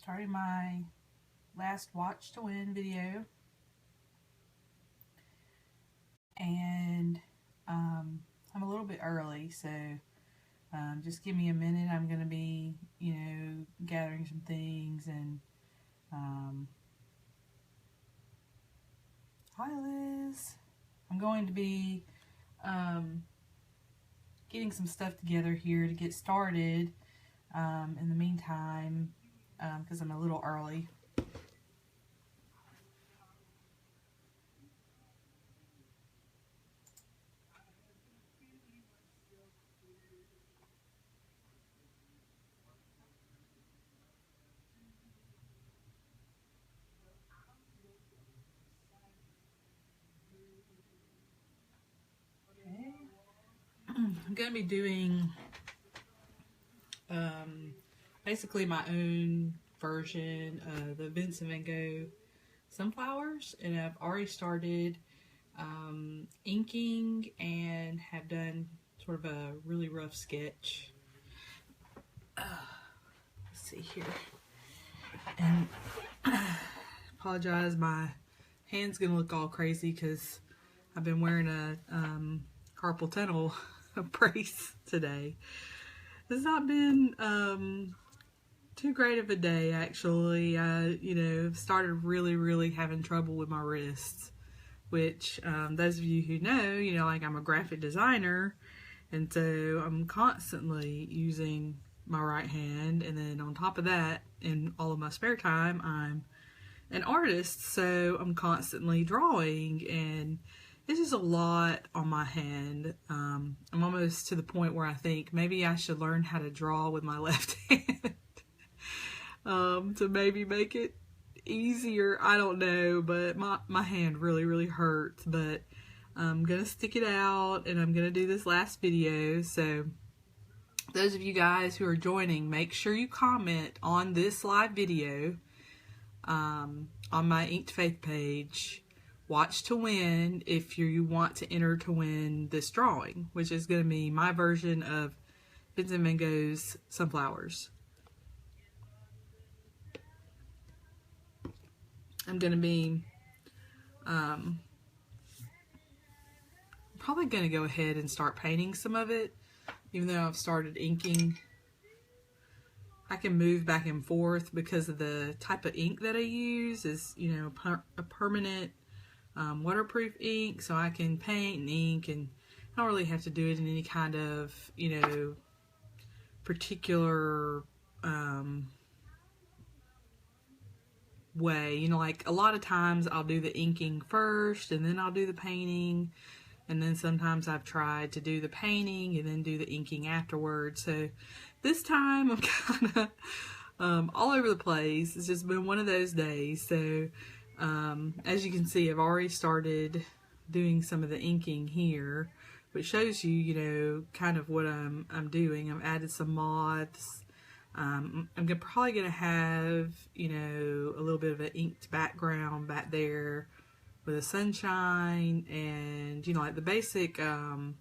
starting my last Watch to Win video, and I'm a little bit early, so just give me a minute. I'm going to be, gathering some things, and hi Liz. I'm going to be getting some stuff together here to get started in the meantime, because I'm a little early. I'm going to be doing basically my own version of the Vincent van Gogh sunflowers, and I've already started inking and have done sort of a really rough sketch. Let's see here, and apologize, my hand's gonna look all crazy because I've been wearing a carpal tunnel brace today. It's not been too great of a day, actually. I, started really having trouble with my wrists, which those of you who know, like I'm a graphic designer, and so I'm constantly using my right hand, and then on top of that, in all of my spare time, I'm an artist, so I'm constantly drawing, and this is a lot on my hand. I'm almost to the point where I think maybe I should learn how to draw with my left hand to maybe make it easier. I don't know, but my hand really hurts, but I'm gonna stick it out, and I'm gonna do this last video. So those of you guys who are joining, make sure you comment on this live video on my Inked Faith page, Watch to Win, if you want to enter to win this drawing, which is going to be my version of Vincent van Gogh's Sunflowers. I'm going to be probably going to go ahead and start painting some of it, even though I've started inking. I can move back and forth because of the type of ink that I use is, a permanent waterproof ink, so I can paint and ink, and I don't really have to do it in any kind of, particular way. Like a lot of times I'll do the inking first, and then I'll do the painting, and then sometimes I've tried to do the painting and then do the inking afterwards. So this time I'm kind of all over the place. It's just been one of those days. So as you can see, I've already started doing some of the inking here, which shows you, kind of what I'm doing. I've added some moths. I'm probably going to have, a little bit of an inked background back there with the sunshine and, like the basic, kind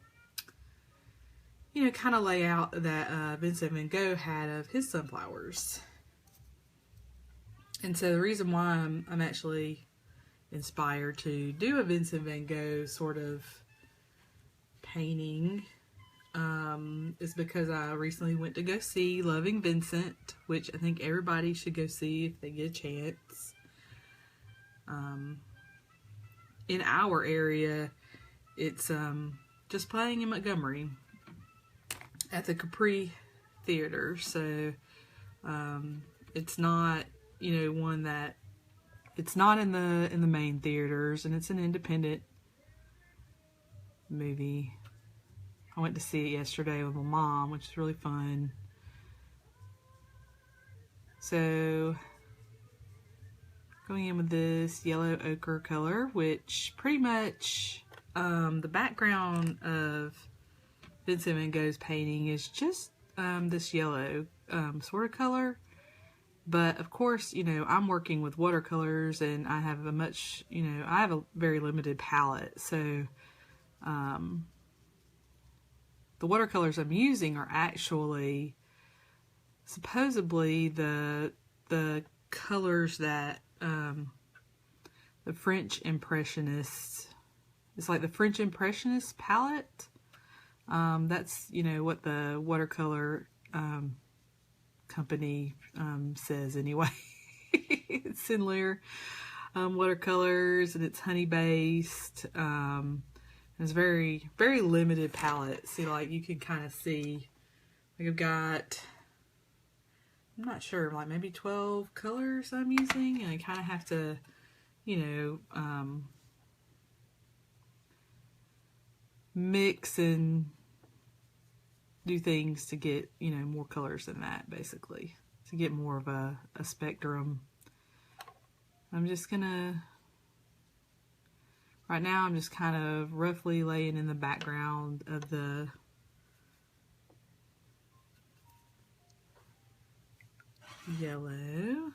of layout that Vincent van Gogh had of his sunflowers. And so the reason why I'm actually inspired to do a Vincent van Gogh sort of painting is because I recently went to go see Loving Vincent, which I think everybody should go see if they get a chance. In our area, it's just playing in Montgomery at the Capri Theater, so it's not, one that, it's not in the main theaters, and it's an independent movie. I went to see it yesterday with my mom, which is really fun. So going in with this yellow ochre color, which pretty much the background of Vincent van Gogh's painting is just this yellow sort of color. But of course, I'm working with watercolors, and I have a much, I have a very limited palette. So the watercolors I'm using are actually supposedly the the colors that the French Impressionists, it's like the French Impressionist palette. That's, you know, what the watercolor company says anyway. It's Sindler watercolors, and it's honey based. It's very, very limited palette. See, like you can kind of see, like I've got, I'm not sure, like maybe 12 colors I'm using, and I kind of have to, you know, mix and do things to get, you know, more colors than that, basically, to get more of a spectrum. I'm just gonna, right now I'm just kind of roughly laying in the background of the yellow,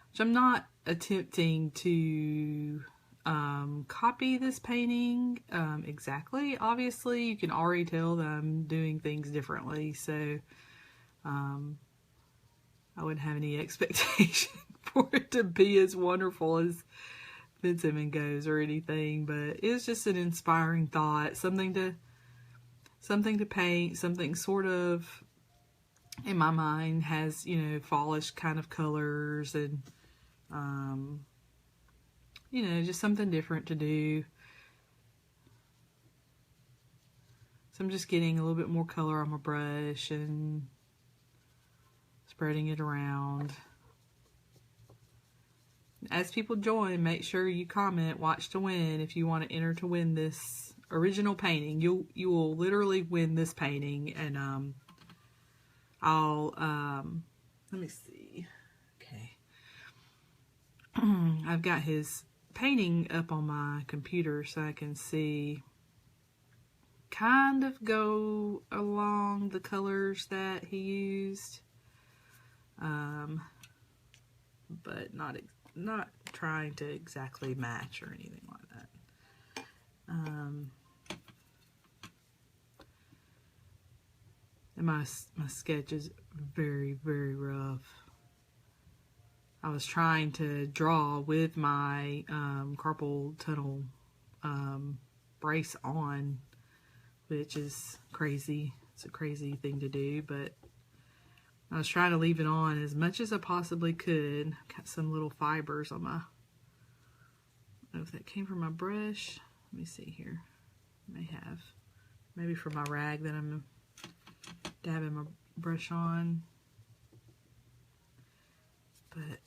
which I'm not attempting to copy this painting exactly. Obviously, you can already tell that I'm doing things differently, so I wouldn't have any expectation for it to be as wonderful as Vincent Van Gogh's or anything, but it's just an inspiring thought, something to paint, something sort of in my mind has, you know, fallish kind of colors, and you know, just something different to do. So I'm just getting a little bit more color on my brush and spreading it around. As people join, make sure you comment "Watch to win" if you want to enter to win this original painting. You will literally win this painting, and I'll let me see. Okay, I've got his painting up on my computer so I can see, kind of go along the colors that he used, but not trying to exactly match or anything like that. And my sketch is very, very rough. I was trying to draw with my carpal tunnel brace on, which is crazy. It's a crazy thing to do, but I was trying to leave it on as much as I possibly could. Got some little fibers on my, I don't know if that came from my brush. Let me see here. May have. Maybe from my rag that I'm dabbing my brush on. But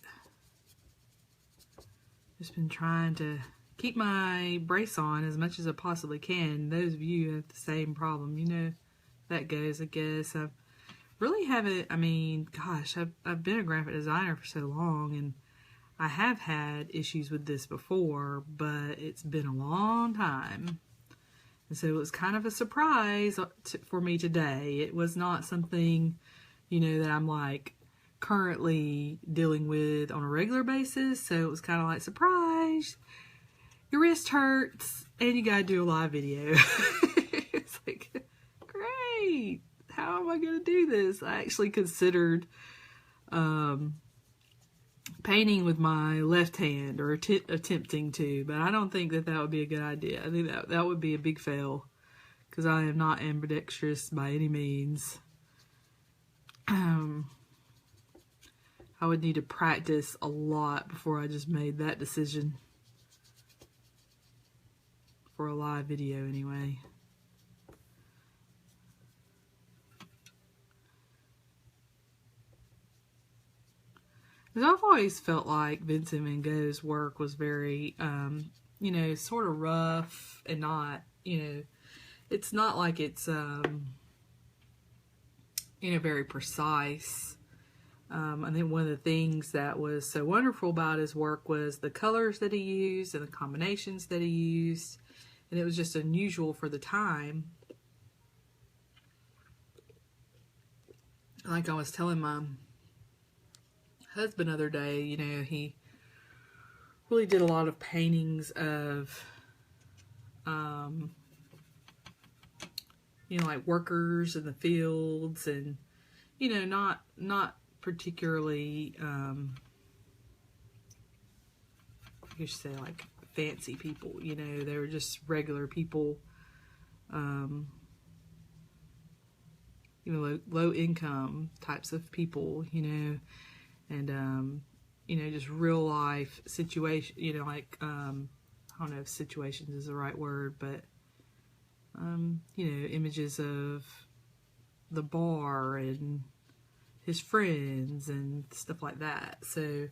just been trying to keep my brace on as much as I possibly can. Those of you who have the same problem, you know, that goes, I guess. I really haven't, I mean, gosh, I've been a graphic designer for so long, and I have had issues with this before, but it's been a long time. And so it was kind of a surprise for me today. It was not something, you know, that I'm like currently dealing with on a regular basis. So it was kind of like, surprise, your wrist hurts and you gotta do a live video. It's like, great, how am I gonna do this? I actually considered painting with my left hand, or attempting to, but I don't think that would be a good idea. I think that would be a big fail, because I am not ambidextrous by any means. I would need to practice a lot before I just made that decision for a live video anyway. Because I've always felt like Vincent Van Gogh's work was very, you know, sort of rough and not, you know, it's not like it's, you know, very precise. I think one of the things that was so wonderful about his work was the colors that he used and the combinations that he used. And it was just unusual for the time. Like I was telling my husband the other day, you know, he really did a lot of paintings of, you know, like workers in the fields, and, you know, not particularly, you should say, like fancy people, you know, they were just regular people, you know, low income types of people, you know, and, you know, just real life situation, you know, like, I don't know if situations is the right word, but, you know, images of the bar and his friends and stuff like that. So,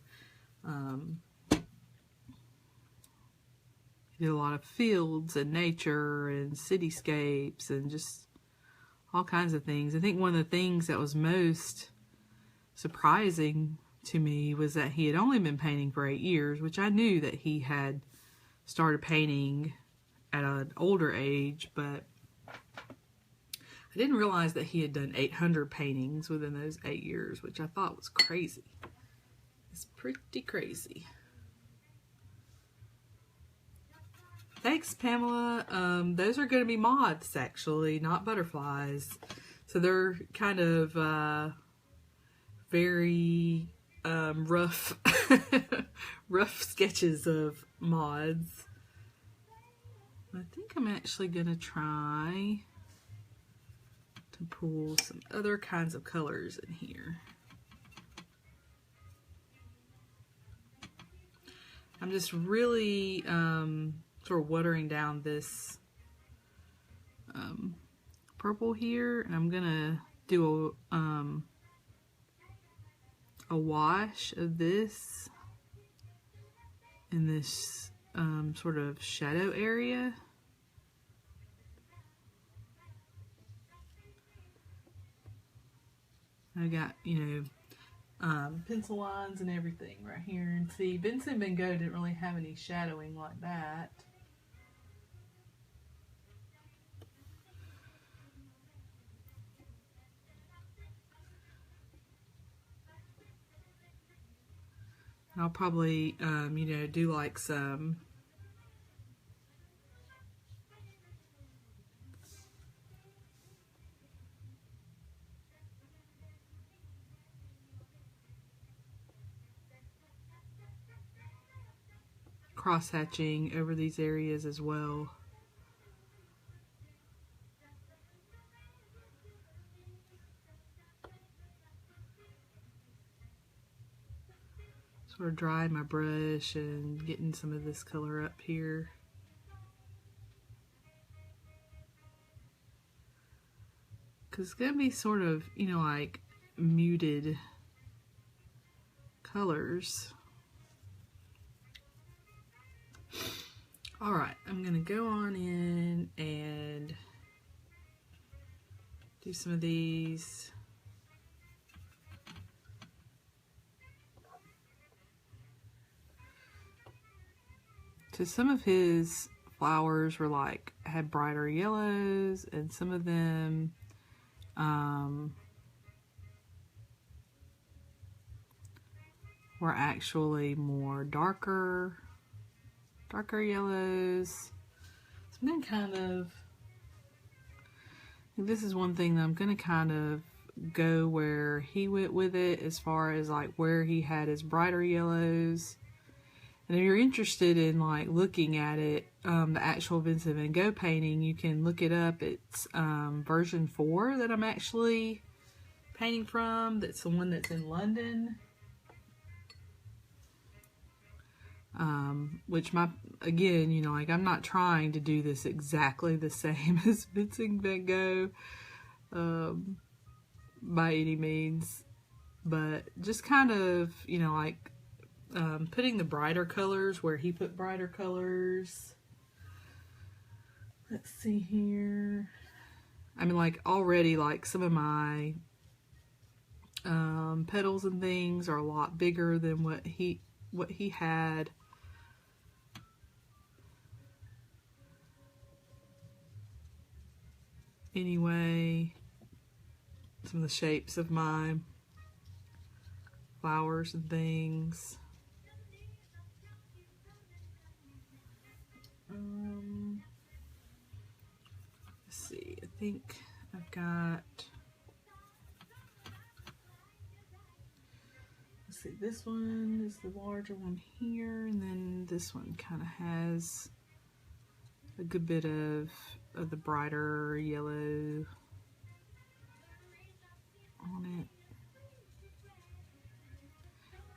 he did a lot of fields and nature and cityscapes and just all kinds of things. I think one of the things that was most surprising to me was that he had only been painting for 8 years, which I knew that he had started painting at an older age, but I didn't realize that he had done 800 paintings within those 8 years, which I thought was crazy. It's pretty crazy. Thanks, Pamela. Those are going to be moths, actually, not butterflies. So they're kind of very rough, rough sketches of moths. I think I'm actually going to try to pull some other kinds of colors in here. I'm just really sort of watering down this purple here, and I'm gonna do a wash of this in this sort of shadow area. I got, you know, pencil lines and everything right here. And see, Vincent Van Gogh didn't really have any shadowing like that. I'll probably, you know, do like some cross-hatching over these areas as well. Sort of drying my brush and getting some of this color up here. Because it's going to be sort of, you know, like muted colors. Alright, I'm going to go on in and do some of these. So some of his flowers were like, had brighter yellows, and some of them were actually more darker yellows. So I'm going to kind of, this is one thing that I'm going to kind of go where he went with it, as far as like where he had his brighter yellows. And if you're interested in like looking at it, the actual Vincent Van Gogh painting, you can look it up. It's version 4 that I'm actually painting from. That's the one that's in London. Which again, you know, like I'm not trying to do this exactly the same as Vincent Van Gogh by any means, but just kind of, you know, like putting the brighter colors where he put brighter colors. Let's see here. I mean, like already, like some of my petals and things are a lot bigger than what he had. Anyway, some of the shapes of my flowers and things. Let's see, I think I've got let's see, this one is the larger one here, and then this one kind of has a good bit of the brighter yellow on it.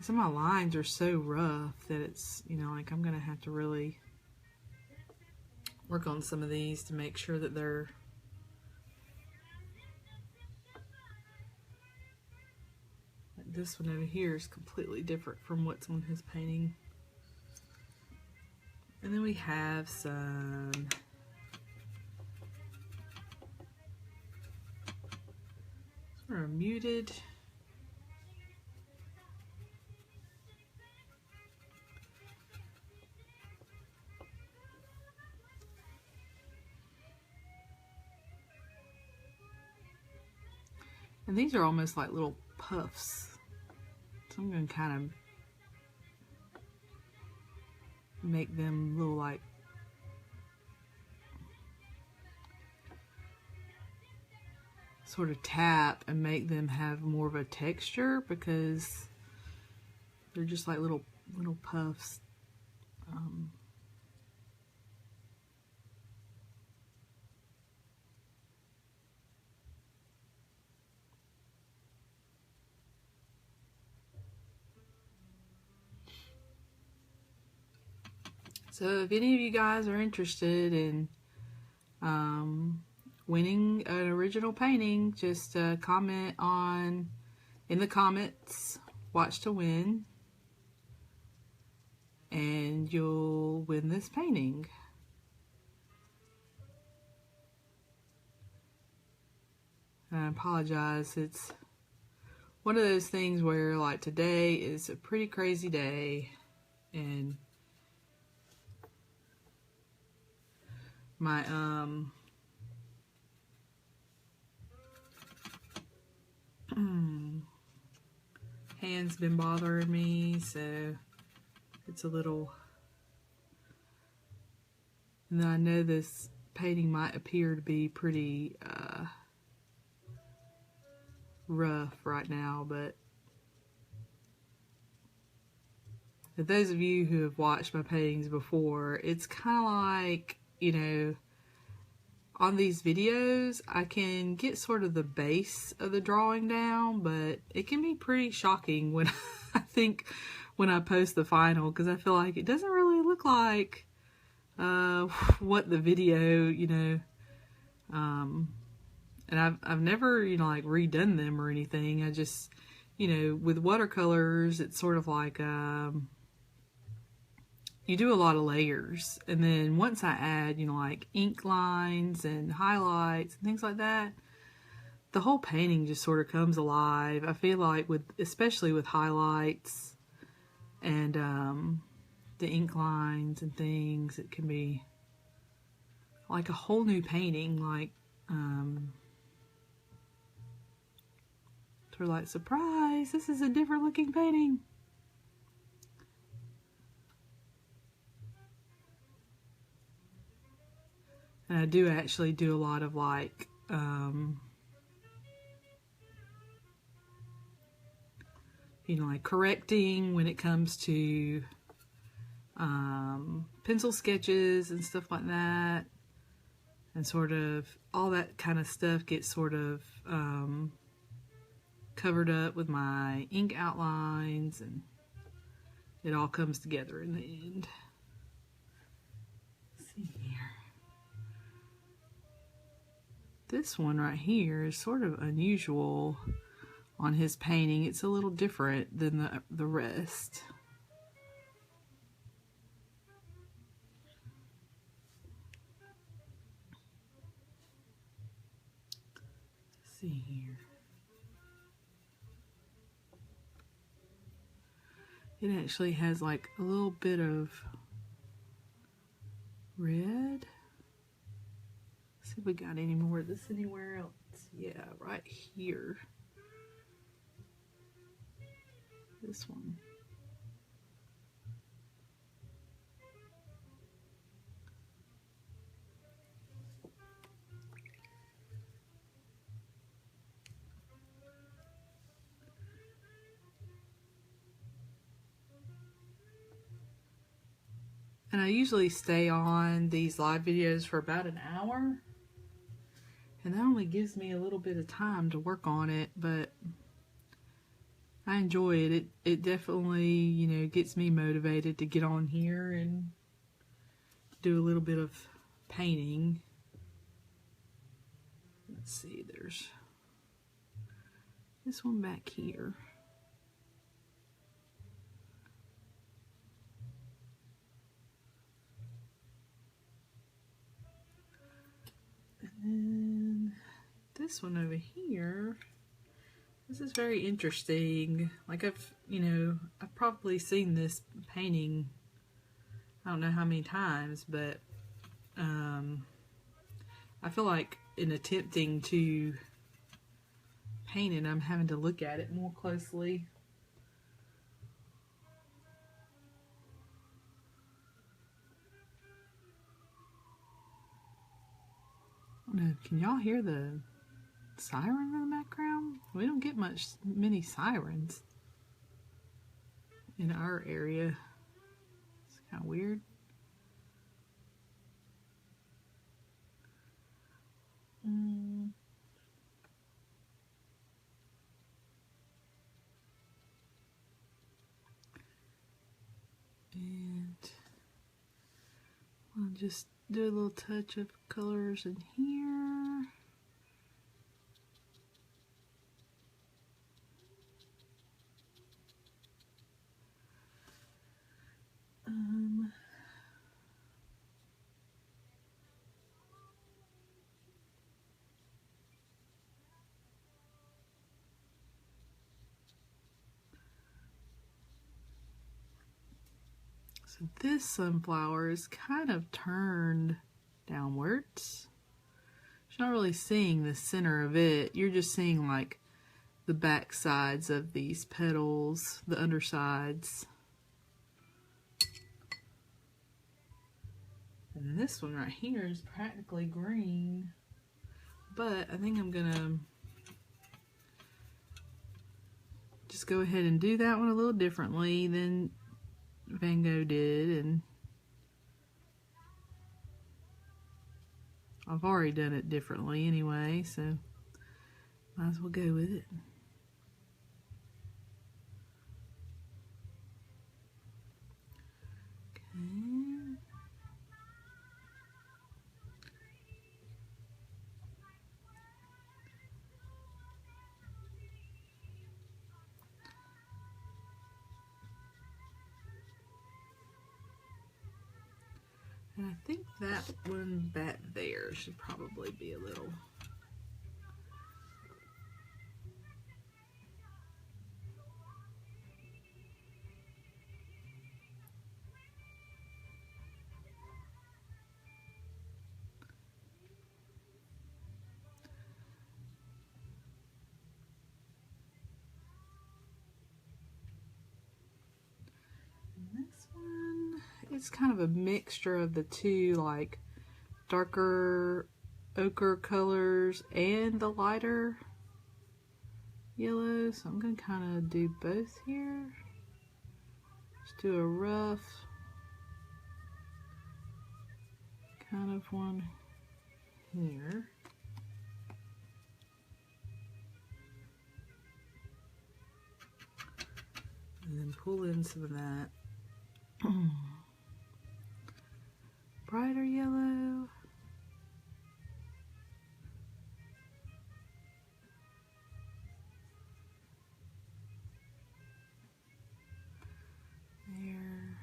Some of my lines are so rough that it's, you know, like I'm gonna have to really work on some of these to make sure that they're like this one over here is completely different from what's on his painting. And then we have some sort of muted and these are almost like little puffs. So I'm going to kind of make them little like sort of tap and make them have more of a texture because they're just like little puffs. So if any of you guys are interested in winning an original painting, just comment in the comments, watch to win, and you'll win this painting. And I apologize, it's one of those things where like today is a pretty crazy day, and my hand's been bothering me, so it's a little, and I know this painting might appear to be pretty rough right now, but for those of you who have watched my paintings before, it's kind of like, you know, on these videos, I can get sort of the base of the drawing down, but it can be pretty shocking when I think when I post the final, because I feel like it doesn't really look like what the video, you know, and I've never, you know, like redone them or anything. I just, you know, with watercolors, it's sort of like you do a lot of layers, and then once I add, you know, like ink lines and highlights and things like that, the whole painting just sort of comes alive. I feel like especially with highlights and the ink lines and things, it can be like a whole new painting, like sort of like, surprise, this is a different looking painting. And I do actually do a lot of like you know, like correcting when it comes to pencil sketches and stuff like that, and sort of all that kind of stuff gets sort of covered up with my ink outlines, and it all comes together in the end. Let's see here. This one right here is sort of unusual on his painting. It's a little different than the rest. Let's see here. It actually has like a little bit of red. See if we got any more of this anywhere else. Yeah, right here. This one. And I usually stay on these live videos for about an hour. And that only gives me a little bit of time to work on it, but I enjoy it. It definitely, you know, gets me motivated to get on here and do a little bit of painting. Let's see, there's this one back here. And then this one over here. This is very interesting. Like I've probably seen this painting, I don't know how many times, but I feel like in attempting to paint it, I'm having to look at it more closely. I don't know, can y'all hear the siren in the background? We don't get many sirens in our area. It's kind of weird. And I'll just do a little touch of colors in here. So this sunflower is kind of turned downwards. You're not really seeing the center of it. You're just seeing like the back sides of these petals, the undersides. And this one right here is practically green. But I think I'm gonna just go ahead and do that one a little differently than Van Gogh did, and I've already done it differently anyway, so might as well go with it. Okay. And I think that one back there should probably be a little. And this one, it's kind of a mixture of the two, like darker ochre colors and the lighter yellow. So I'm going to kind of do both here. Just do a rough kind of one here. And then pull in some of that brighter yellow. There.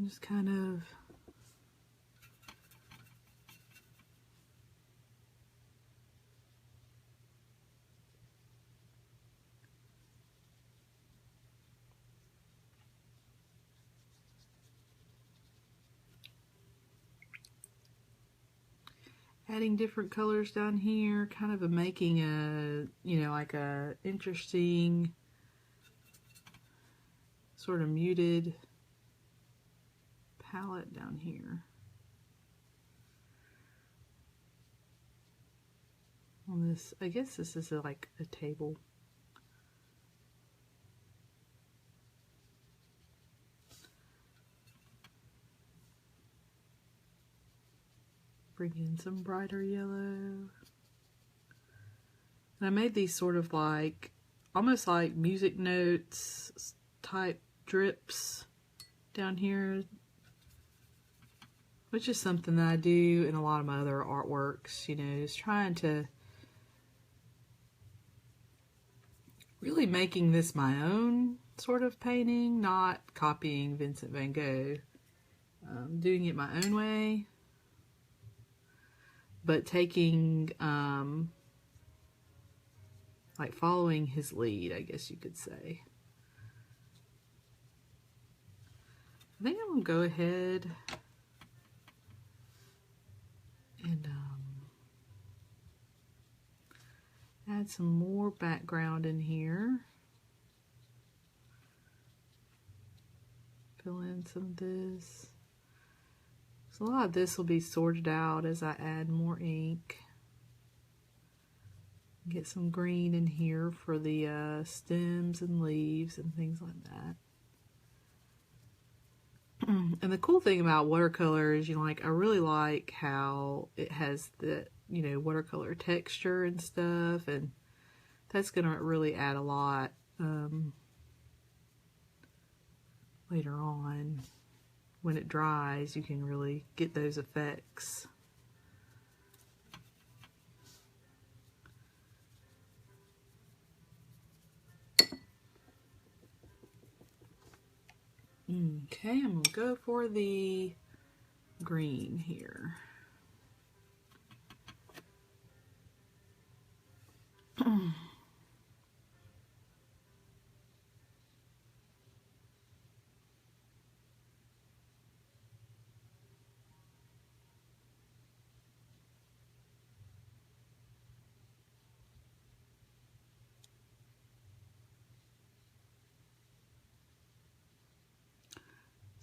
Just kind of adding different colors down here, kind of making a, you know, like a interesting sort of muted palette down here. On this, I guess this is like a table. Bring in some brighter yellow. And I made these sort of like, almost like music notes type drips down here, which is something that I do in a lot of my other artworks, you know, just trying to really making this my own sort of painting, not copying Vincent van Gogh, doing it my own way, but taking, like following his lead, I guess you could say. I think I'm going to go ahead and add some more background in here. Fill in some of this. So a lot of this will be sorted out as I add more ink. Get some green in here for the stems and leaves and things like that. And the cool thing about watercolor is, you know, like I really like how it has the, you know, watercolor texture and stuff, and that's gonna really add a lot later on. When it dries, you can really get those effects. Okay, I'm gonna go for the green here.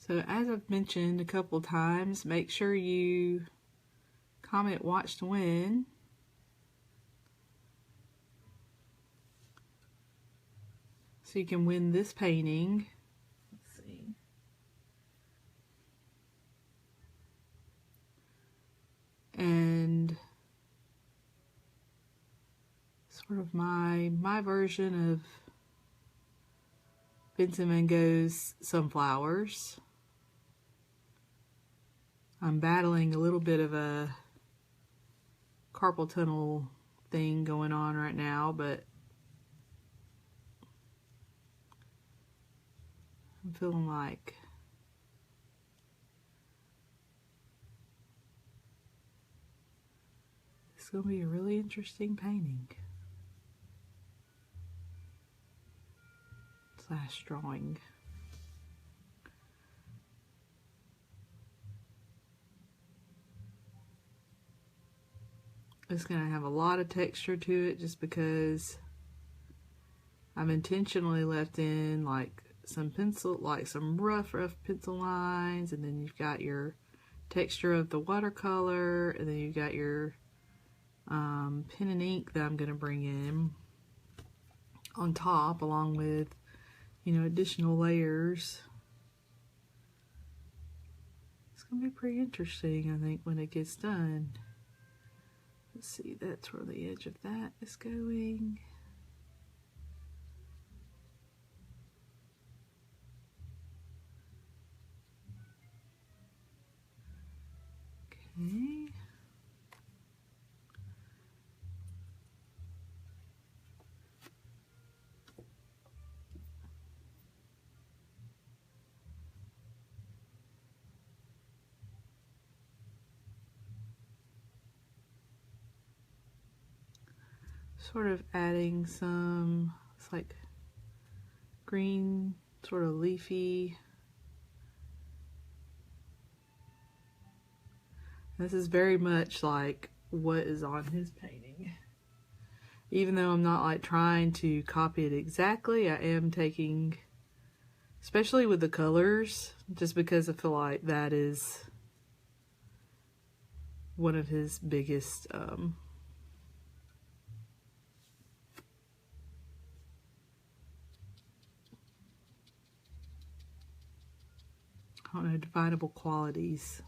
So as I've mentioned a couple times, make sure you comment watch to win. So you can win this painting. Let's see. And sort of my version of Vincent van Gogh's Sunflowers. I'm battling a little bit of a carpal tunnel thing going on right now, but I'm feeling like it's going to be a really interesting painting / drawing. It's going to have a lot of texture to it just because I've intentionally left in like some pencil, like some rough pencil lines, and then you've got your texture of the watercolor, and then you've got your pen and ink that I'm going to bring in on top, along with, you know, additional layers. It's going to be pretty interesting, I think, when it gets done. Let's see, that's where the edge of that is going. Okay. sort of adding some, it's like green, sort of leafy. This is very much like what is on his painting. Even though I'm not like trying to copy it exactly, I am taking, especially with the colors, just because I feel like that is one of his biggest I don't know, definable qualities.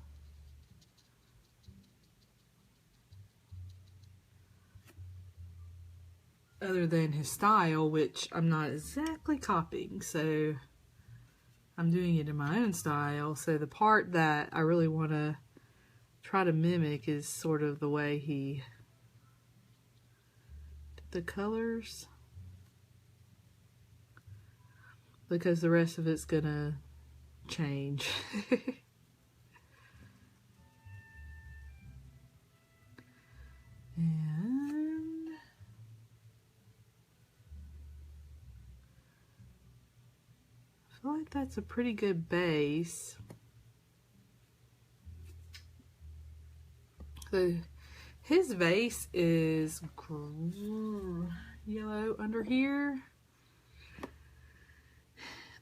Other than his style, which I'm not exactly copying, so I'm doing it in my own style. So the part that I really want to try to mimic is sort of the way he did the colors, because the rest of it's gonna change. And I feel like that's a pretty good base. So his vase is yellow under here.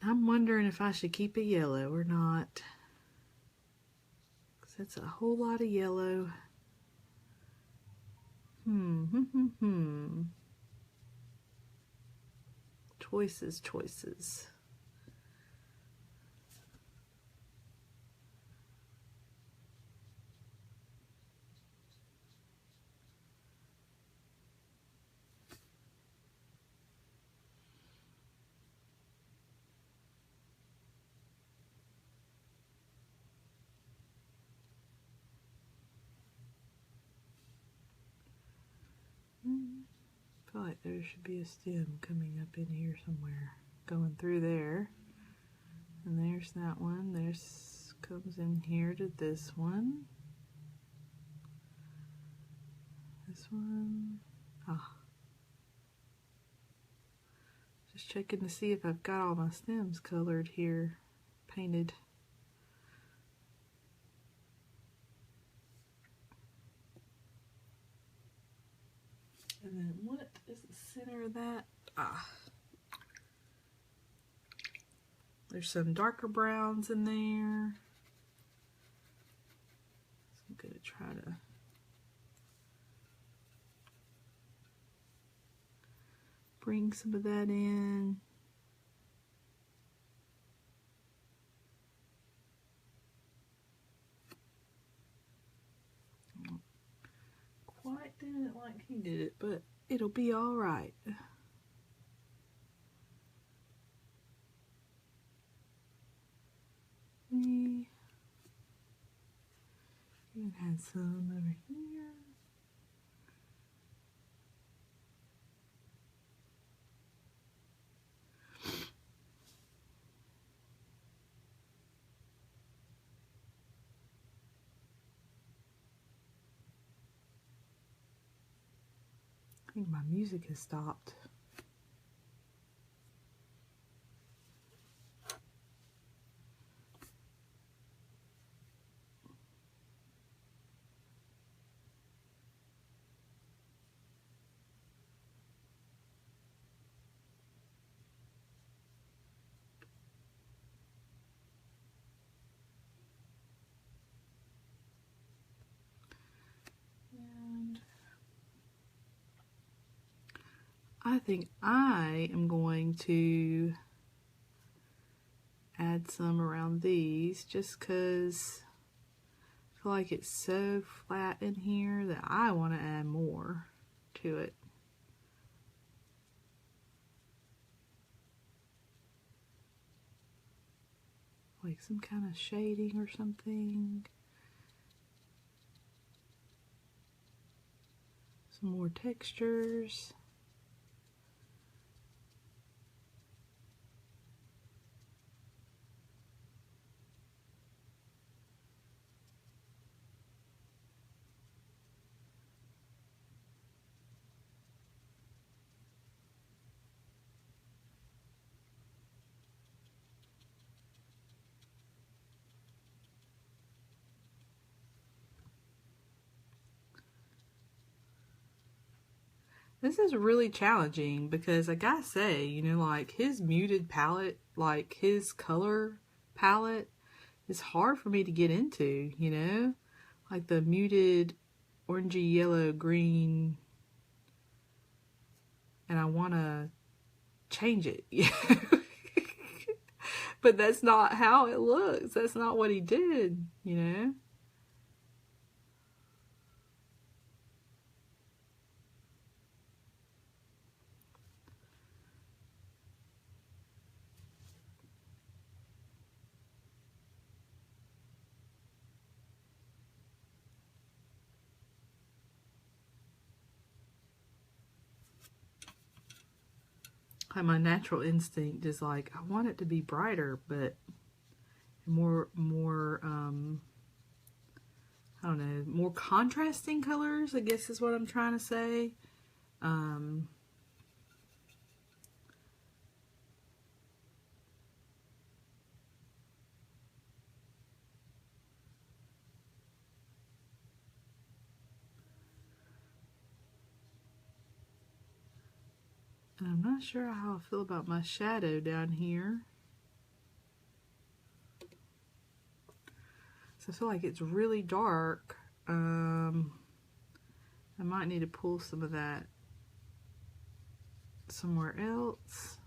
I'm wondering if I should keep it yellow or not, because that's a whole lot of yellow. Choices. I feel like there should be a stem coming up in here somewhere, going through there. And there's that one. There's comes in here to this one. This one. Just checking to see if I've got all my stems colored here, painted. And then what is the center of that? There's some darker browns in there. So I'm going to try to bring some of that in. Quite doing it like he did it, but it'll be all right. We even had some over here. I think my music has stopped. And I think I am going to add some around these, just because I feel like it's so flat in here that I want to add more to it. Like some kind of shading or something. Some more textures. This is really challenging because I gotta say, you know, like his muted palette, like his color palette is hard for me to get into, you know? Like the muted orangey yellow green, and I want to change it. But that's not how it looks. That's not what he did, you know? Like my natural instinct is like, I want it to be brighter, but more, I don't know, more contrasting colors, I guess is what I'm trying to say. And I'm not sure how I feel about my shadow down here. So I feel like it's really dark. I might need to pull some of that somewhere else.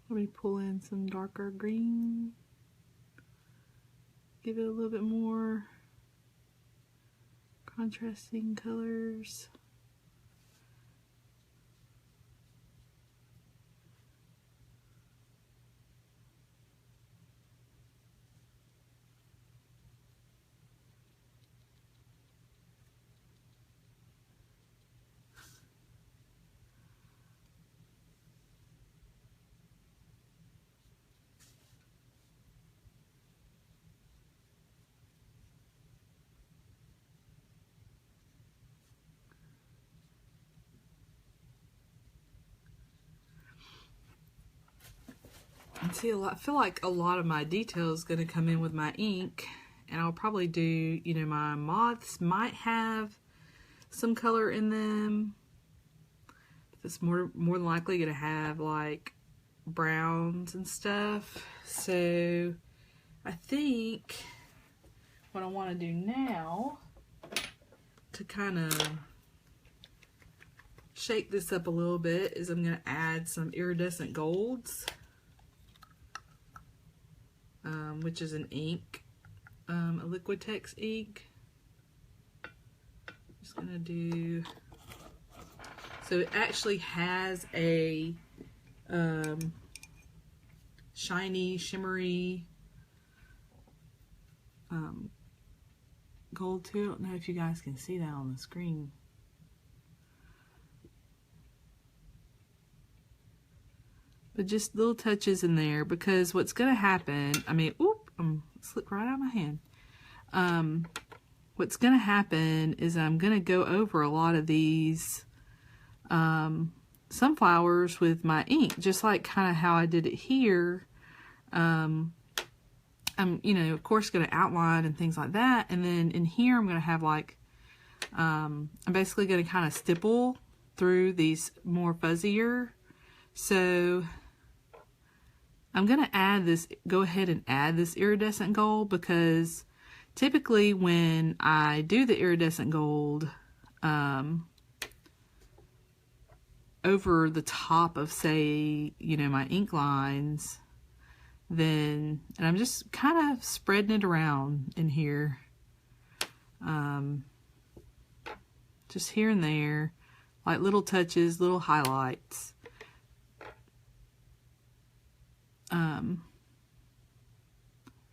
Let me pull in some darker green. Give it a little bit more contrasting colors. And see, I feel like a lot of my detail is going to come in with my ink, and I'll probably do, you know, my moths might have some color in them. It's more than likely going to have like browns and stuff. So I think what I want to do now to kind of shake this up a little bit is I'm going to add some iridescent golds. Which is an ink, a Liquitex ink. Just gonna do, so it actually has a shiny, shimmery gold too. I don't know if you guys can see that on the screen. But just little touches in there, because what's going to happen, I mean, oop, slipped right out of my hand. What's going to happen is I'm going to go over a lot of these sunflowers with my ink, just like kind of how I did it here. I'm, you know, of course, going to outline and things like that. And then in here, I'm going to have like, I'm basically going to kind of stipple through these more fuzzier. So I'm going to add this, go ahead and add this iridescent gold, because typically when I do the iridescent gold over the top of, say, you know, my ink lines, then, and I'm just kind of spreading it around in here, just here and there, like little touches, little highlights.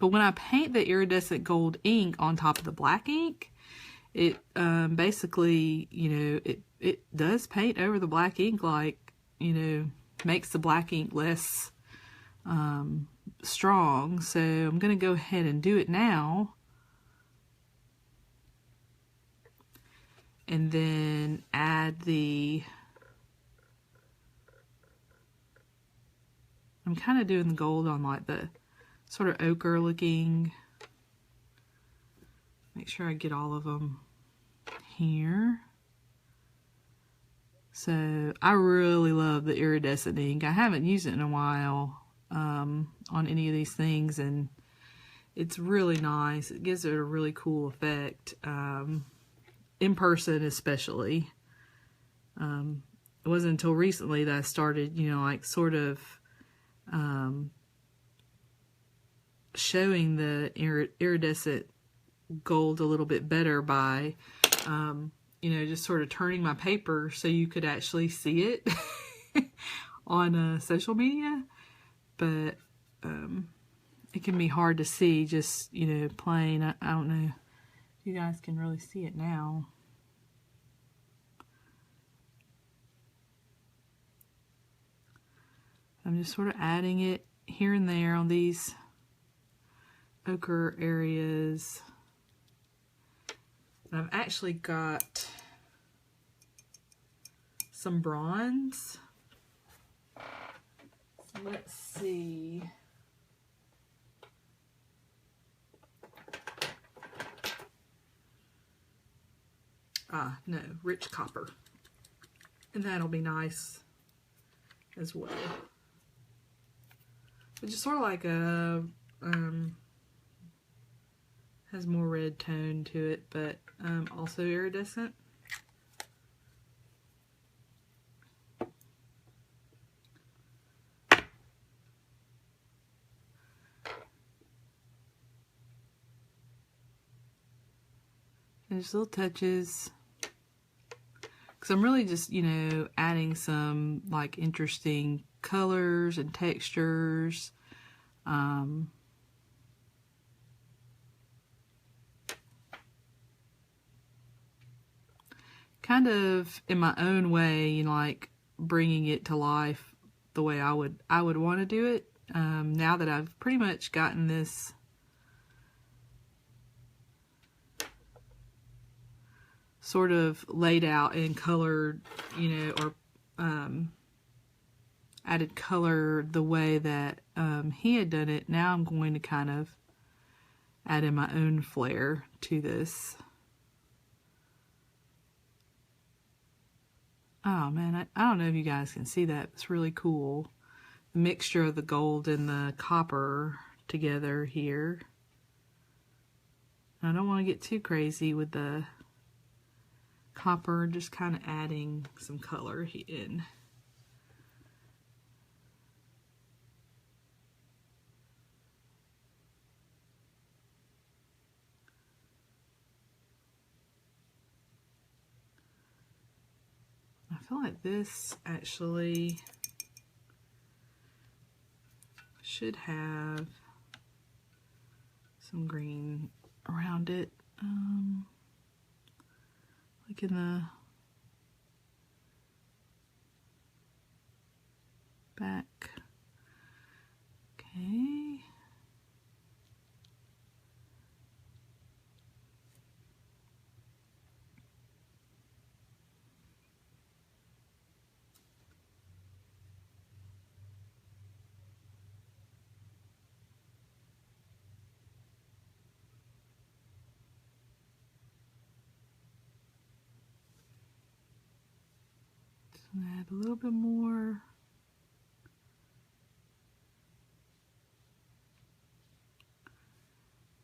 But when I paint the iridescent gold ink on top of the black ink, it basically, it does paint over the black ink, like, makes the black ink less strong. So I'm going to go ahead and do it now. And then add I'm kind of doing the gold on like the sort of ochre looking. Make sure I get all of them here. So I really love the iridescent ink. I haven't used it in a while on any of these things, and it's really nice. It gives it a really cool effect, in person especially. It wasn't until recently that I started, like sort of showing the iridescent gold a little bit better by just sort of turning my paper so you could actually see it on social media. But it can be hard to see just, plain. I don't know if you guys can really see it now. I'm just sort of adding it here and there on these ochre areas. I've actually got some bronze. So let's see. No, rich copper. And that'll be nice as well. Which is sort of like a, has more red tone to it, but also iridescent. And just little touches. Because I'm really just, adding some like interesting colors and textures. Kind of in my own way, like bringing it to life the way I would want to do it. Now that I've pretty much gotten this sort of laid out and colored, or added color the way that he had done it. Now I'm going to kind of add in my own flair to this. Oh man, I don't know if you guys can see that. It's really cool. The mixture of the gold and the copper together here. I don't want to get too crazy with the copper, just kind of adding some color in. I feel like this actually should have some green around it. Like in the back. Okay. Add a little bit more.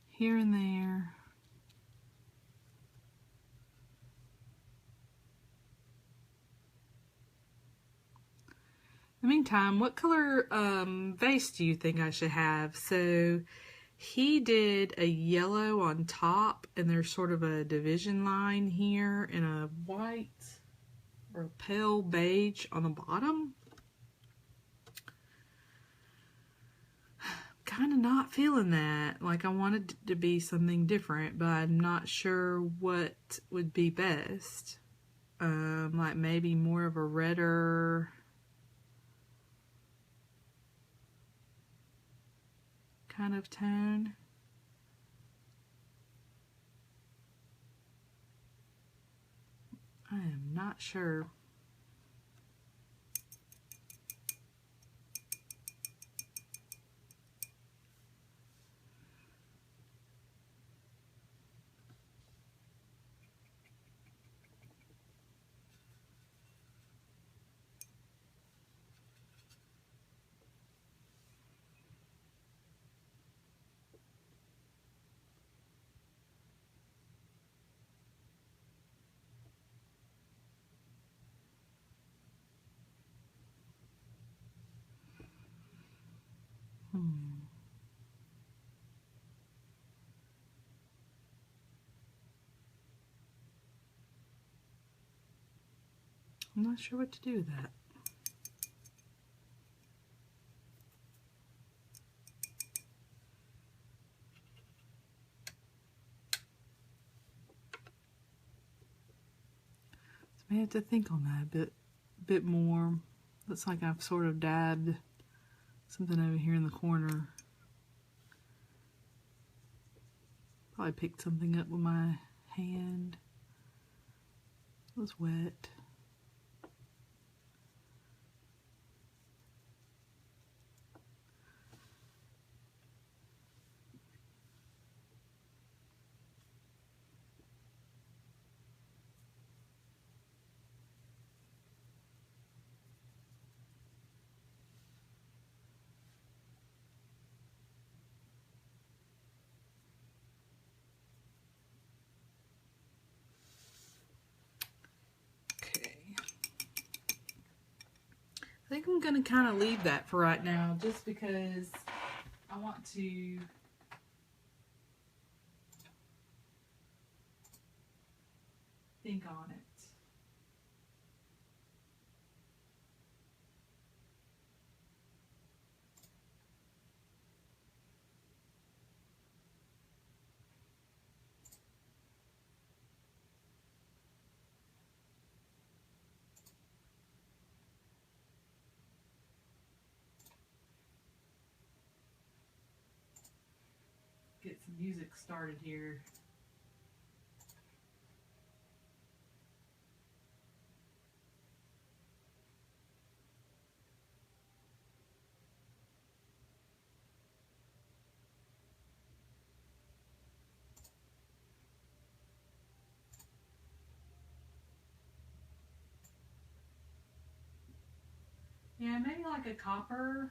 Here and there. In the meantime, what color vase do you think I should have? So he did a yellow on top, and there's sort of a division line here, and a white or pale beige on the bottom. kind of not feeling that. Like, I wanted it to be something different, but I'm not sure what would be best. Like maybe more of a redder kind of tone. I am not sure. I'm not sure what to do with that. So I may have to think on that a bit more. Looks like I've sort of dabbed something over here in the corner. Probably picked something up with my hand. It was wet. I think I'm going to kind of leave that for right now, just because I want to think on it. Get some music started here. Yeah, maybe like a copper.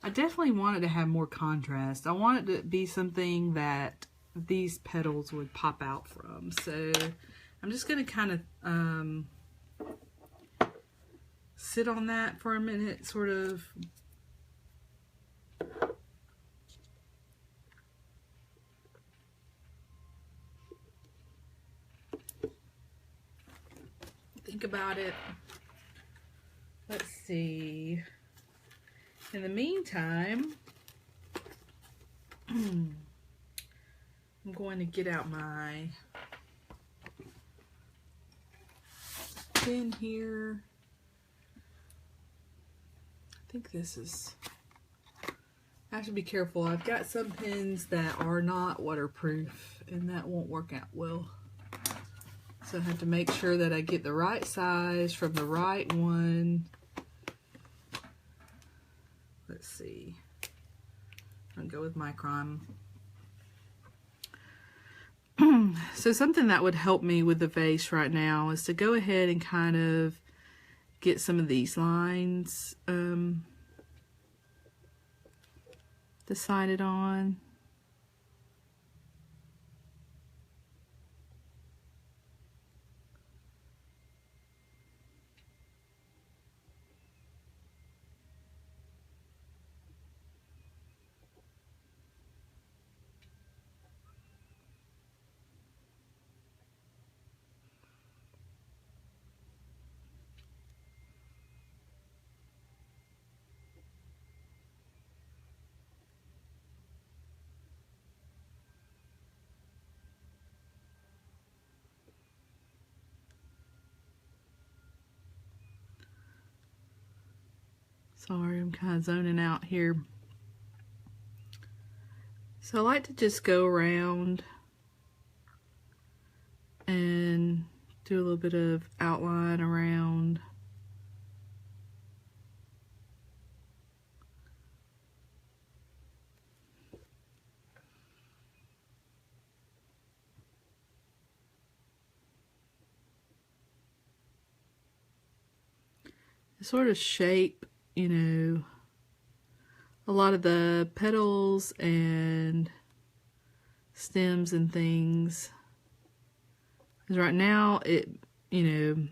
I definitely wanted to have more contrast. I wanted it to be something that these petals would pop out from. So I'm just going to kind of sit on that for a minute, sort of think about it. Let's see. In the meantime, I'm going to get out my pen here. I think this is, I have to be careful. I've got some pens that are not waterproof, and that won't work out well. So I have to make sure that I get the right size from the right one. Let's see. I'll go with Micron. So something that would help me with the vase right now is to go ahead and kind of get some of these lines decided on. Sorry, I'm kind of zoning out here. So I like to just go around and do a little bit of outline around. Sort of shape, you know, a lot of the petals and stems and things. Because right now it, you know,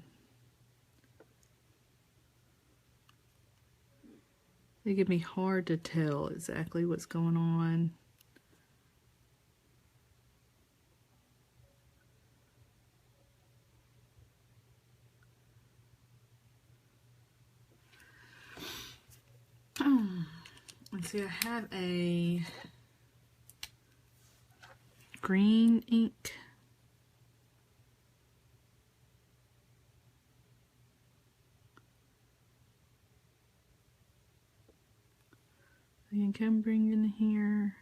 it can be hard to tell exactly what's going on. Let's see, I have a green ink. I can come bring in here.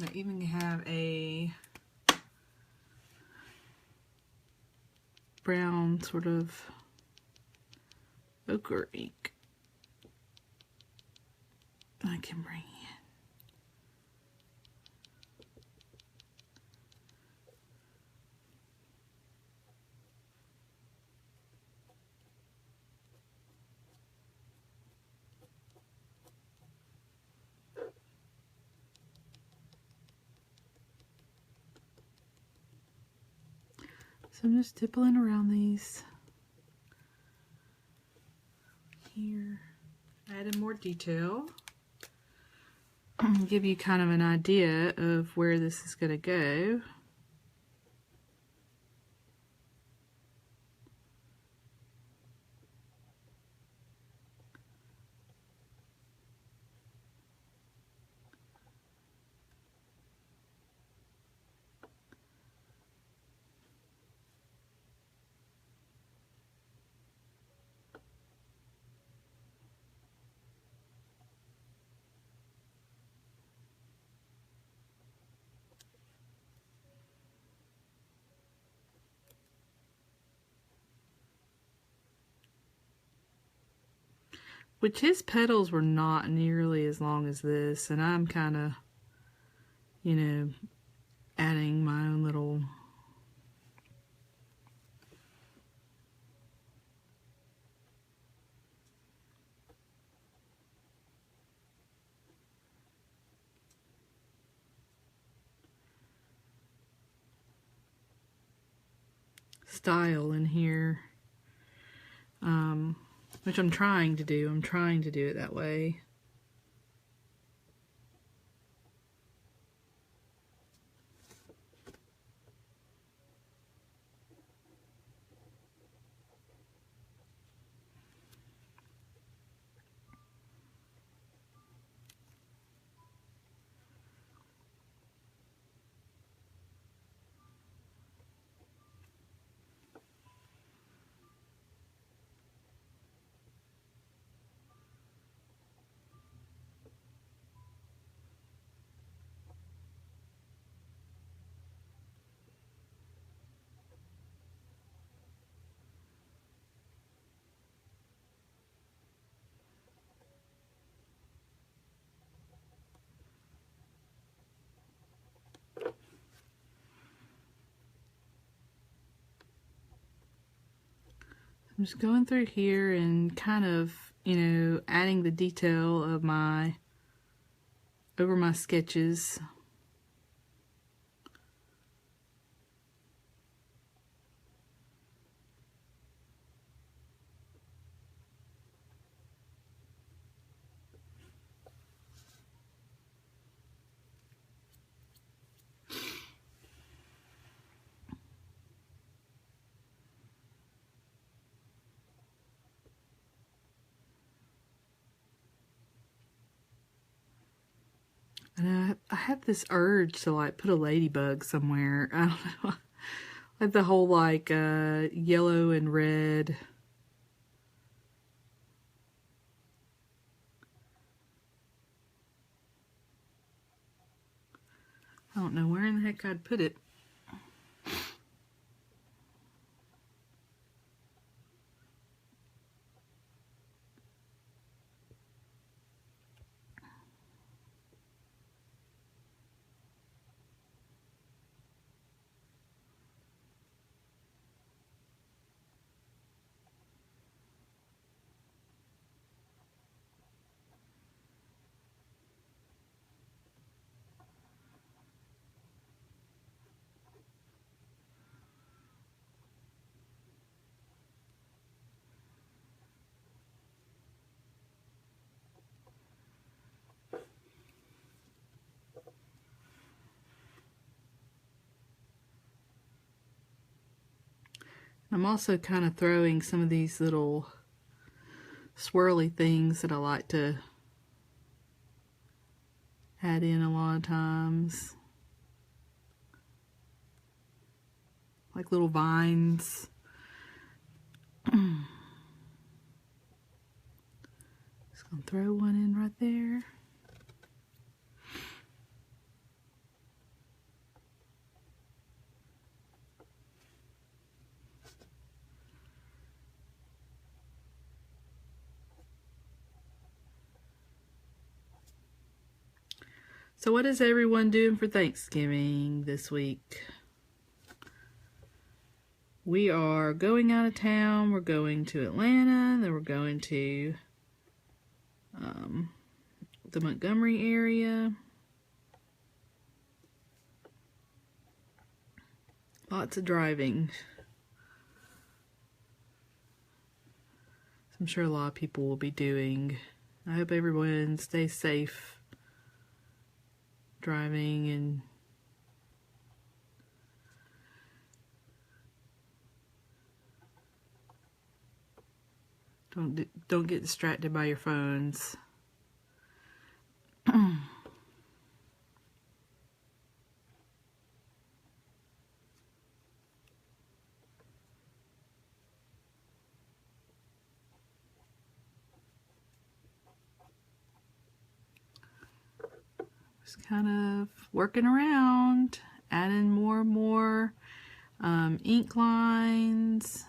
I even have a brown sort of ochre ink I can bring in. So I'm just dippling around these here, adding more detail. Give you kind of an idea of where this is going to go. Which his petals were not nearly as long as this, and I'm kind of, you know, adding my own little style in here, which I'm trying to do. I'm trying to do it that way. I'm just going through here and kind of, you know, adding the detail of over my sketches. And I have this urge to like put a ladybug somewhere. I don't know. Like the whole like yellow and red. I don't know where in the heck I'd put it. I'm also kind of throwing some of these little swirly things that I like to add in a lot of times. Like little vines. Just gonna throw one in right there. So what is everyone doing for Thanksgiving this week? We are going out of town. We're going to Atlanta. Then we're going to the Montgomery area. Lots of driving. I'm sure a lot of people will be doing. I hope everyone stays safe driving and don't get distracted by your phones. Just kind of working around, adding more and more ink lines.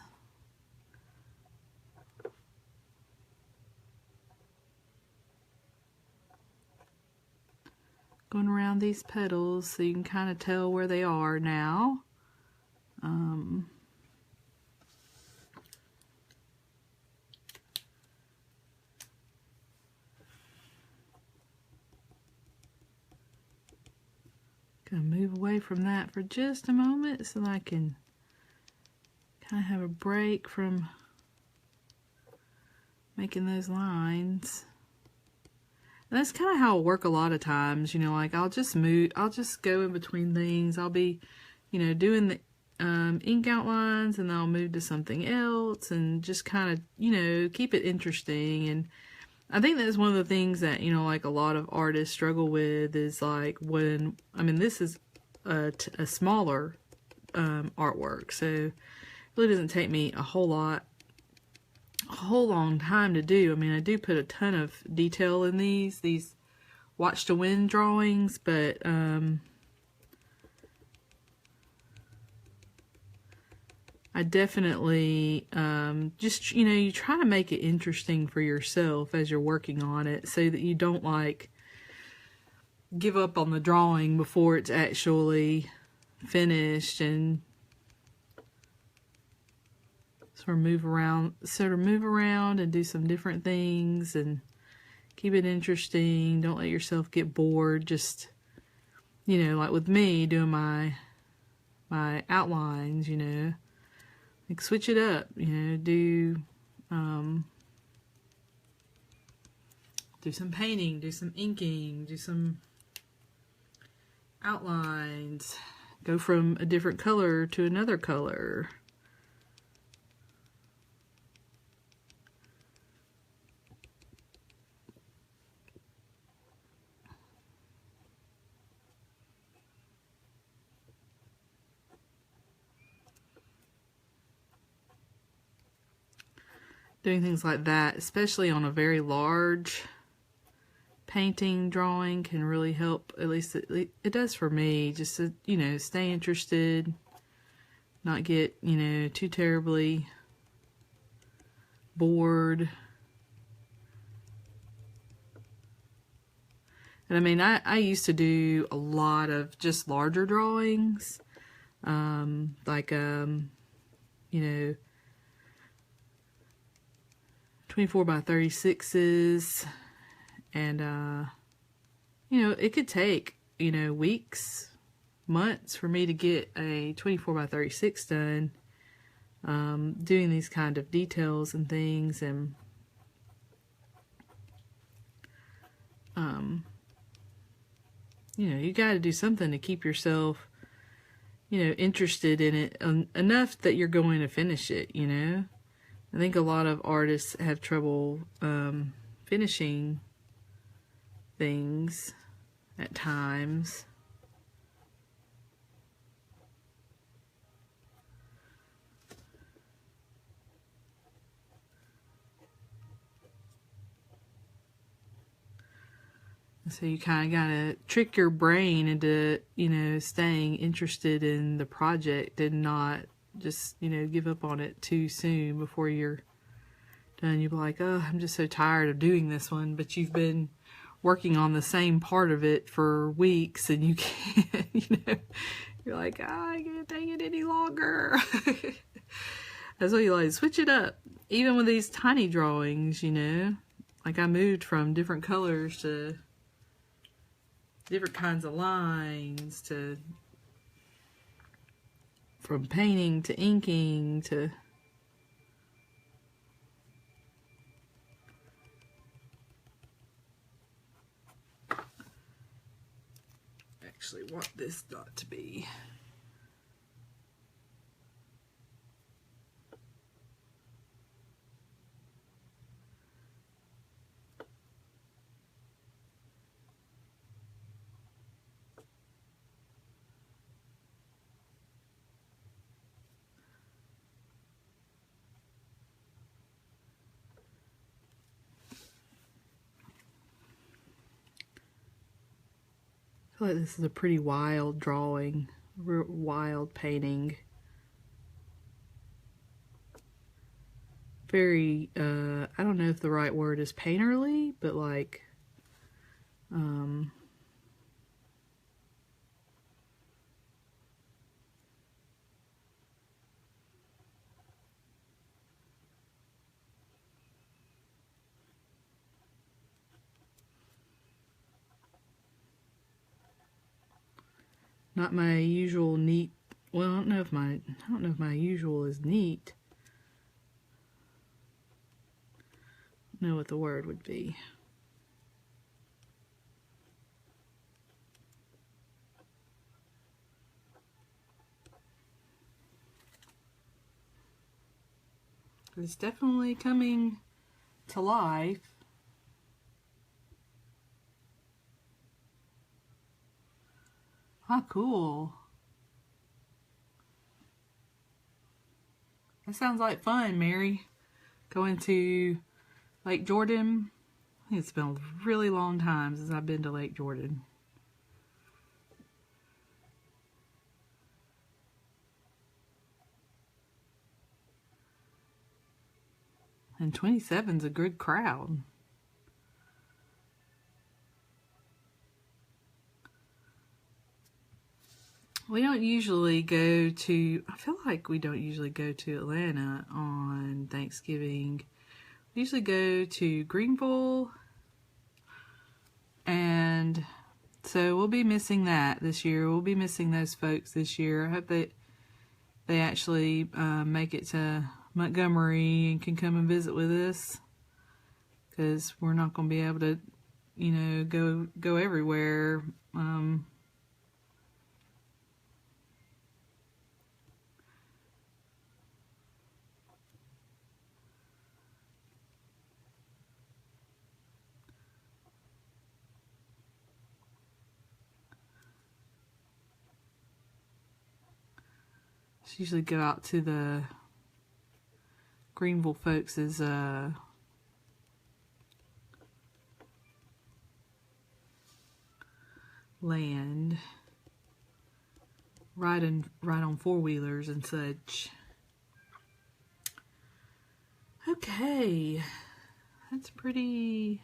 Going around these petals so you can kind of tell where they are now. Gonna move away from that for just a moment so that I can kind of have a break from making those lines. And that's kind of how I work a lot of times, you know, like I'll just go in between things. I'll be, you know, doing the ink outlines and then I'll move to something else and just kind of, you know, keep it interesting. And I think that's one of the things that, you know, like a lot of artists struggle with is like when, I mean, this is a smaller artwork, so it really doesn't take me a whole long time to do. I mean, I do put a ton of detail in these watch to win drawings, but I definitely just, you know, you try to make it interesting for yourself as you're working on it so that you don't like give up on the drawing before it's actually finished and sort of move around and do some different things and keep it interesting. Don't let yourself get bored. Just, you know, like with me doing my outlines, you know, like switch it up, you know, do some painting, do some inking, do some outlines, go from a different color to another color. doing things like that, especially on a very large painting drawing, can really help. At least it does for me, just to, you know, stay interested, not get, you know, too terribly bored. And I mean, I used to do a lot of just larger drawings, like, you know, 24 by 36s, and, you know, it could take, you know, weeks, months for me to get a 24 by 36 done, doing these kind of details and things, and, you know, you got to do something to keep yourself, you know, interested in it enough that you're going to finish it, you know. I think a lot of artists have trouble finishing things at times. So you kind of got to trick your brain into, you know, staying interested in the project and not just, you know, give up on it too soon before you're done. You'll be like, oh, I'm just so tired of doing this one. But you've been working on the same part of it for weeks, and you can't, you know, you're like, I can't take it any longer. That's why you like switch it up. Even with these tiny drawings, you know, like I moved from different colors to different kinds of lines, to from painting to inking to actually want this not to be. I feel like this is a pretty wild drawing, wild painting. Very, I don't know if the right word is painterly, but like, not my usual neat. Well, I don't know if my usual is neat. I don't know what the word would be. It's definitely coming to life. How cool. That sounds like fun, Mary. Going to Lake Jordan. I think it's been a really long time since I've been to Lake Jordan. And 27's a good crowd. We don't usually go to, I feel like we don't usually go to Atlanta on Thanksgiving. We usually go to Greenville, and so we'll be missing that this year. We'll be missing those folks this year. I hope that they actually make it to Montgomery and can come and visit with us, because we're not going to be able to, you know, go everywhere. Usually go out to the Greenville folks' land, right on four-wheelers and such. Okay, that's pretty.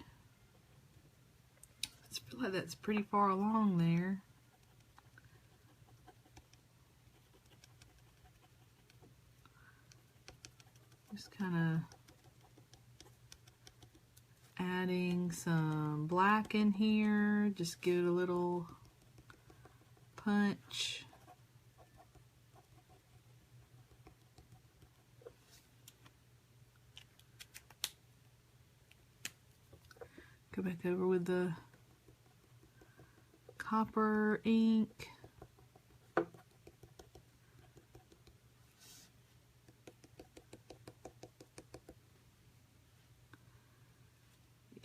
I feel like that's pretty far along there. Just kind of adding some black in here, just give it a little punch. Go back over with the copper ink.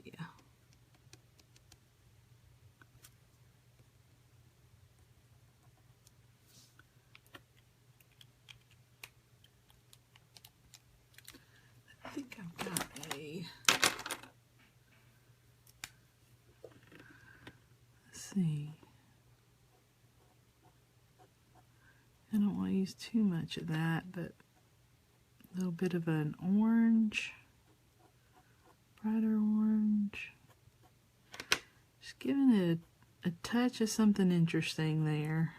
Yeah. I think I've got a, let's see. I don't want to use too much of that, but a little bit of an orange, brighter orange. Just giving it a touch of something interesting there.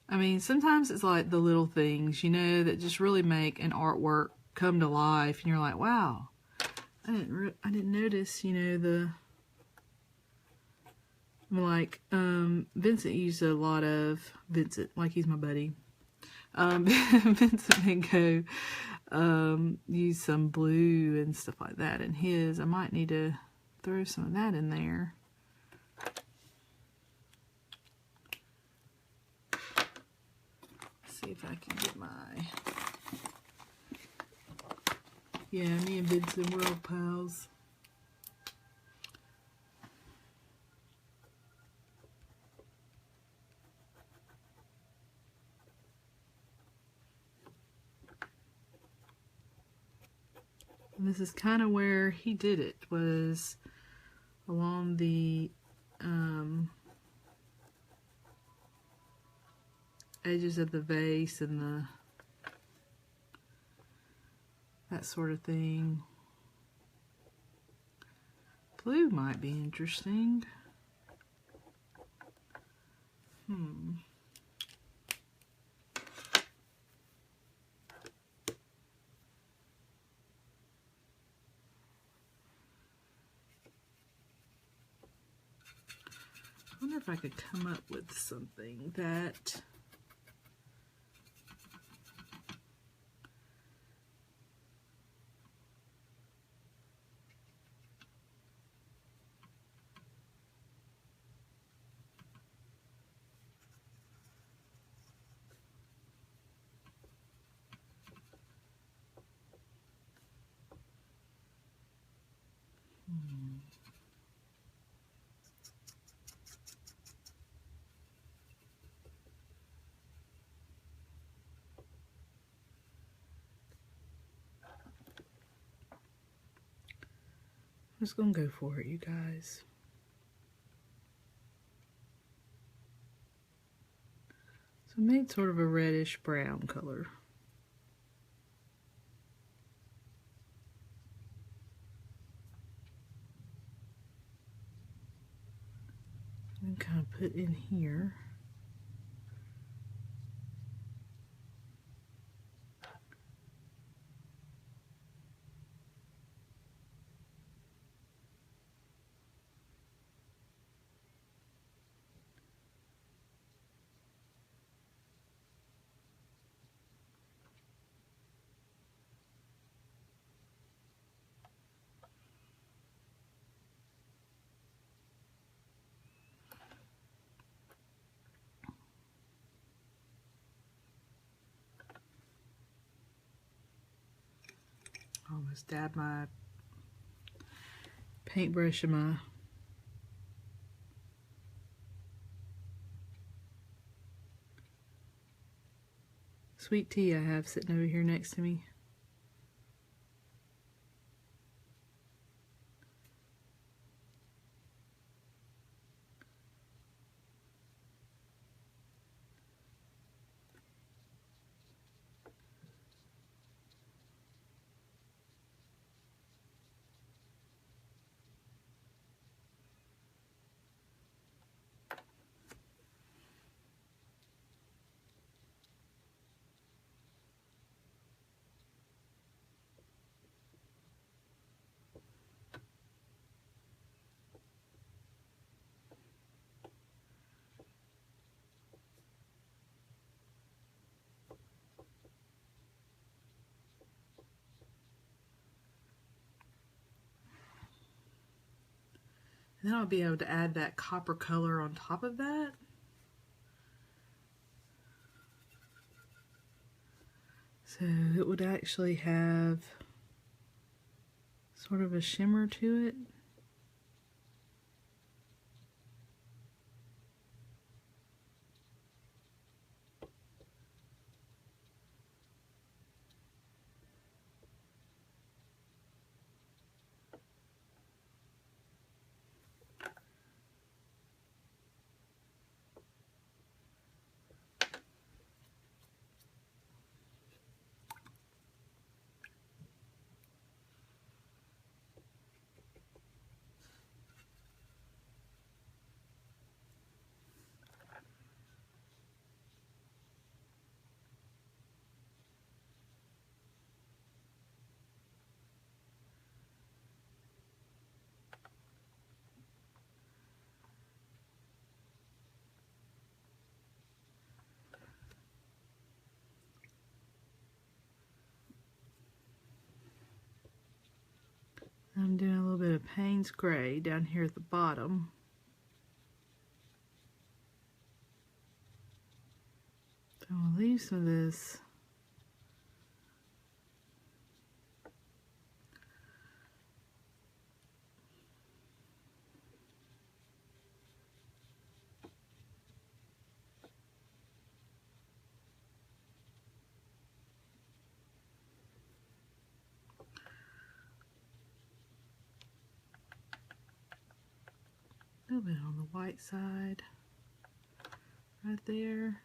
I mean, sometimes it's like the little things, you know, that just really make an artwork come to life, and you're like, wow, I didn't notice, you know, Vincent used a lot of, like he's my buddy, Vincent Van Gogh used some blue and stuff like that in his. I might need to throw some of that in there. See if I can get my, yeah, me and Vincent, we're old pals. And this is kind of where he did it, was along the edges of the vase and that sort of thing. Blue might be interesting. I wonder if I could come up with something that I'm just gonna go for it, you guys. So I made sort of a reddish brown color. And kind of put in here. Almost dabbed my paintbrush in my sweet tea I have sitting over here next to me. And then I'll be able to add that copper color on top of that. So it would actually have sort of a shimmer to it. I'm doing a little bit of Payne's Gray down here at the bottom. So I'll leave some of this a little bit on the white side right there.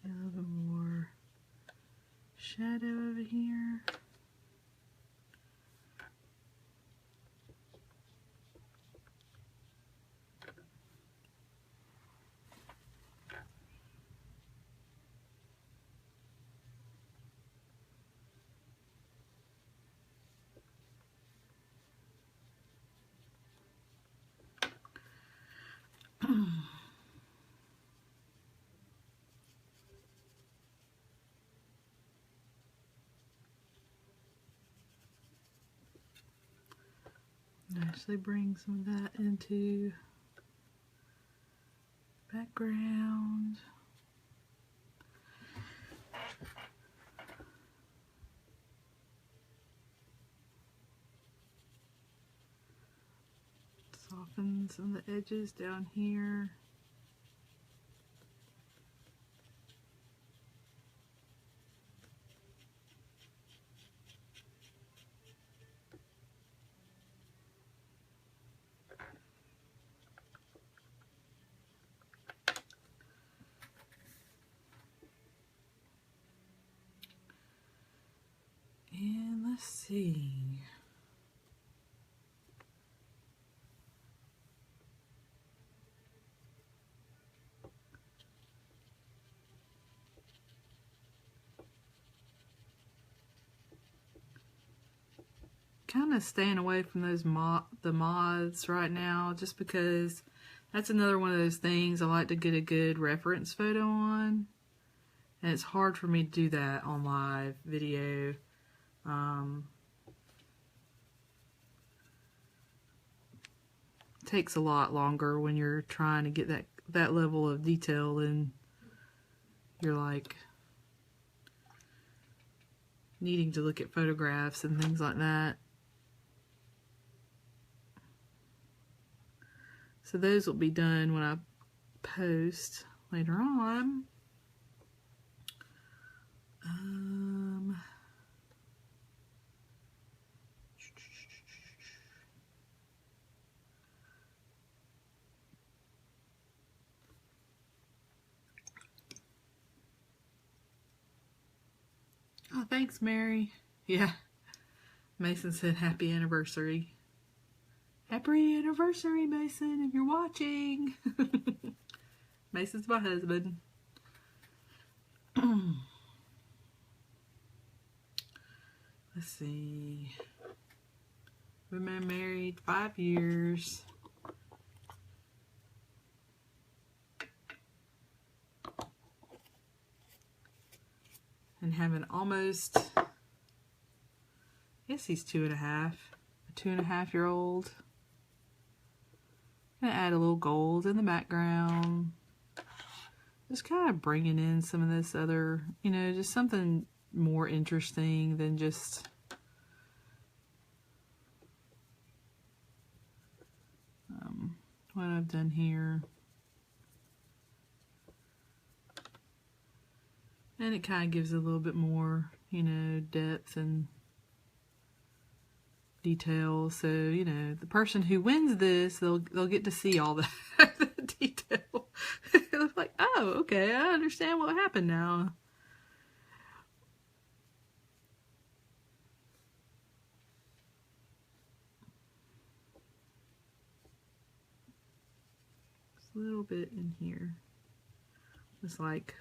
A little bit more shadow over here. Actually bring some of that into the background. Soften some of the edges down here. And let's see. Kind of staying away from those the moths right now, just because that's another one of those things I like to get a good reference photo on, and it's hard for me to do that on live video. Takes a lot longer when you're trying to get that level of detail, and you're like needing to look at photographs and things like that. So those will be done when I post later on. Oh, thanks, Mary. Yeah. Mason said happy anniversary. Happy anniversary, Mason, if you're watching. Mason's my husband. Let's see. We've been married 5 years. And have an almost, I guess he's 2.5, a 2.5-year-old. Gonna add a little gold in the background. Just kind of bringing in some of this other, you know, just something more interesting than just what I've done here. And it kind of gives a little bit more, you know, depth and detail. So, you know, the person who wins this, they'll get to see all the detail. It's like, oh, okay, I understand what happened now. Just a little bit in here. Just like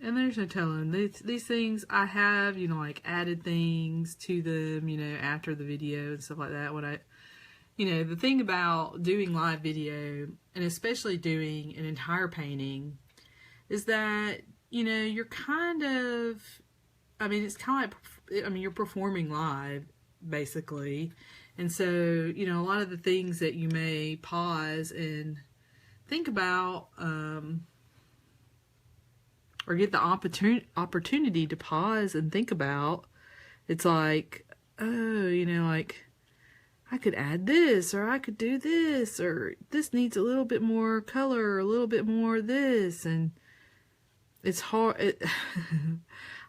and there's no telling. These things I have, you know, like added things to them, you know, after the video and stuff like that. When I, you know, the thing about doing live video, and especially doing an entire painting, is that, you know, you're kind of, I mean, it's kind of like, I mean, you're performing live, basically. And so, you know, a lot of the things that you may pause and think about, or get the opportunity to pause and think about, it's like, oh, you know, like, I could add this, or I could do this, or this needs a little bit more color, or a little bit more of this, and it's hard.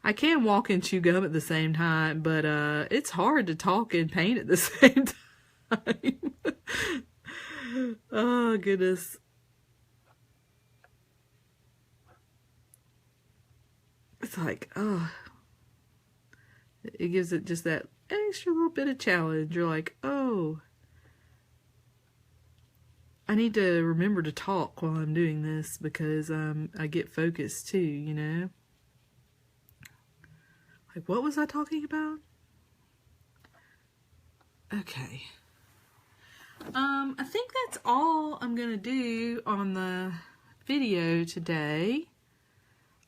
I can walk and chew gum at the same time, but it's hard to talk and paint at the same time. Oh, goodness. It's like, oh, it gives it just that extra little bit of challenge. You're like, oh, I need to remember to talk while I'm doing this, because I get focused too, you know? Like, what was I talking about? Okay. I think that's all I'm gonna do on the video today.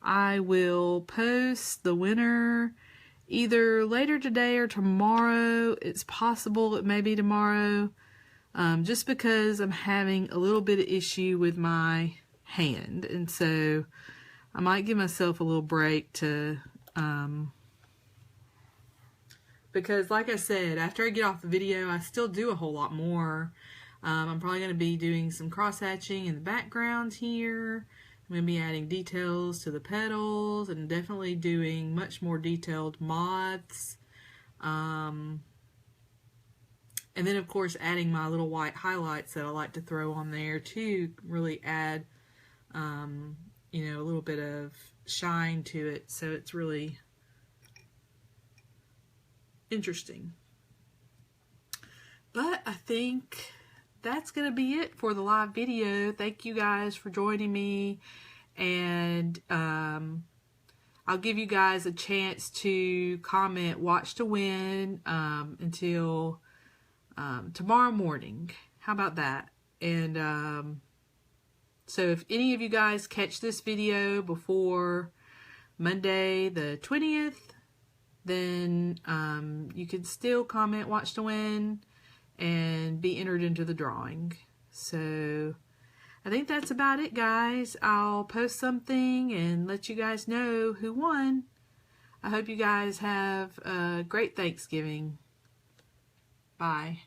I will post the winner either later today or tomorrow. It's possible it may be tomorrow, just because I'm having a little bit of issue with my hand, and so I might give myself a little break to, because like I said, after I get off the video, I still do a whole lot more. I'm probably going to be doing some cross-hatching in the background here. I'm going to be adding details to the petals, and definitely doing much more detailed moths. And then, of course, adding my little white highlights that I like to throw on there to really add, you know, a little bit of shine to it, so it's really interesting. But I think that's going to be it for the live video. Thank you guys for joining me, and I'll give you guys a chance to comment watch to win until tomorrow morning. How about that? And so if any of you guys catch this video before Monday the 20th, then you can still comment watch to win. and be entered into the drawing. So I think that's about it, guys. I'll post something and let you guys know who won. I hope you guys have a great Thanksgiving. Bye.